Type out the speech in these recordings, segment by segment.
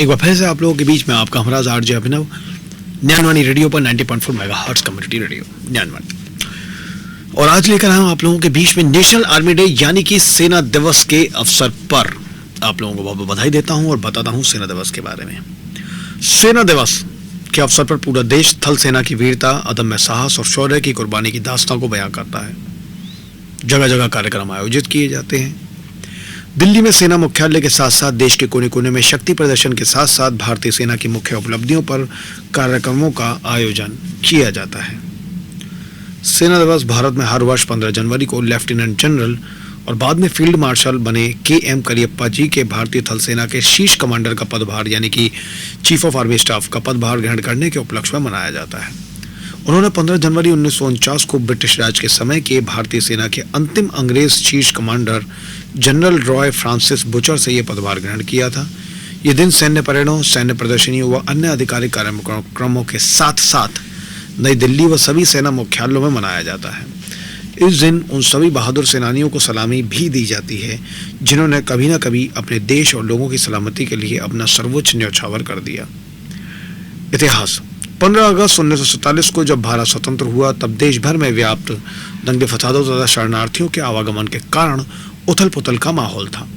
एक बार फिर से आप लोगों के बीच में आपका हमारा आरजे अभिनव, ज्ञानवाणी रेडियो पर 90.4 मेगाहर्ट्ज कम्युनिटी रेडियो ज्ञानवाणी। और आज लेकर आया हूं आप लोगों के बीच में नेशनल आर्मी डे यानी कि सेना दिवस के अवसर पर आप लोगों को बहुत बहुत बधाई देता हूं और बताता हूं सेना दिवस के बारे में। सेना दिवस के अवसर पर पूरा देश थल सेना की वीरता, अदम्य साहस और शौर्य की कुर्बानी की दास्तां को बयां करता है। जगह जगह कार्यक्रम आयोजित किए जाते हैं। दिल्ली में सेना मुख्यालय के साथ साथ देश के कोने कोने में शक्ति प्रदर्शन के साथ साथ भारतीय सेना की मुख्य उपलब्धियों पर कार्यक्रमों का आयोजन किया जाता है। सेना दिवस भारत में हर वर्ष 15 जनवरी को लेफ्टिनेंट जनरल और बाद में फील्ड मार्शल बने के.एम. करियप्पा जी के भारतीय थल सेना के शीर्ष कमांडर का पदभार यानी कि चीफ ऑफ आर्मी स्टाफ का पदभार ग्रहण करने के उपलक्ष्य में मनाया जाता है। उन्होंने 15 जनवरी 1949 को ब्रिटिश राज के समय के भारतीय सेना के अंतिम अंग्रेज शीर्ष commander general Roy Francis butcher से यह पदभार ग्रहण किया था। यह दिन सैन्य परेडों, सैन्य प्रदर्शनियों व अन्य आधिकारिक कार्यक्रमों के साथ साथ नई दिल्ली व सभी सेना मुख्यालयों में मनाया जाता है। इस दिन उन सभी बहादुर सेनानियों को सलामी भी दी जाती है जिन्होंने कभी न कभी अपने देश और लोगों की सलामती के लिए अपना सर्वोच्च न्यौछावर कर दिया। इतिहास 15 अगस्त 1947 को जब भारत स्वतंत्र हुआ तब देश भर में व्याप्त दंगे फसादों तथा शरणार्थियों के आवागमन के कारण उथल पुथल का माहौल था।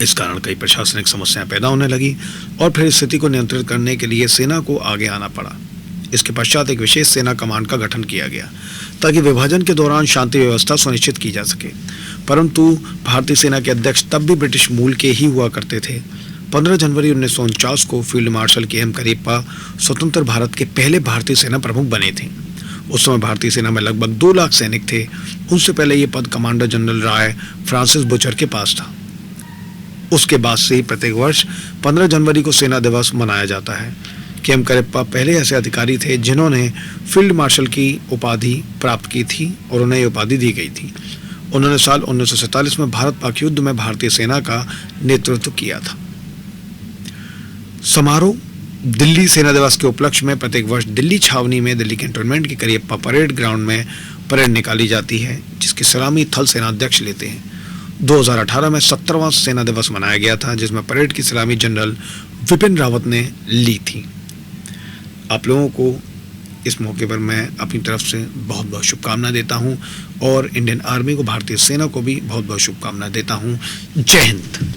इस कारण कई प्रशासनिक समस्याएं पैदा होने लगी और फिर स्थिति को नियंत्रित करने के लिए सेना को आगे आना पड़ा। इसके पश्चात एक विशेष सेना कमांड का गठन किया गया ताकि विभाजन के दौरान शांति व्यवस्था सुनिश्चित की जा सके। परंतु भारतीय सेना के अध्यक्ष तब भी ब्रिटिश मूल के ही हुआ करते थे। 15 जनवरी 1949 को फील्ड मार्शल के.एम. करियप्पा स्वतंत्र भारत के पहले भारतीय सेना प्रमुख बने थे। उस समय भारतीय सेना में लगभग 2 लाख सैनिक थे। उनसे पहले ये पद commander general Roy Francis butcher के पास था। उसके बाद से ही प्रत्येक वर्ष 15 जनवरी को सेना दिवस मनाया जाता है। के.एम. करियप्पा पहले ऐसे अधिकारी थे जिन्होंने फील्ड मार्शल की उपाधि प्राप्त की थी और उन्हें यह उपाधि दी गई थी। उन्होंने साल 1947 में भारत पाक युद्ध में भारतीय सेना का नेतृत्व किया था। समारोह दिल्ली सेना दिवस के उपलक्ष्य में प्रत्येक वर्ष दिल्ली छावनी में दिल्ली कैंटोनमेंट की करियप्पा परेड ग्राउंड में परेड निकाली जाती है जिसकी सलामी थल सेना अध्यक्ष लेते हैं। 2018 में 17वां सेना दिवस मनाया गया था जिसमें परेड की सलामी जनरल विपिन रावत ने ली थी। आप लोगों को इस मौके पर मैं अपनी तरफ से बहुत बहुत शुभकामनाएं देता हूं और इंडियन आर्मी को, भारतीय सेना को भी बहुत बहुत शुभकामनाएं देता हूं। जय हिंद।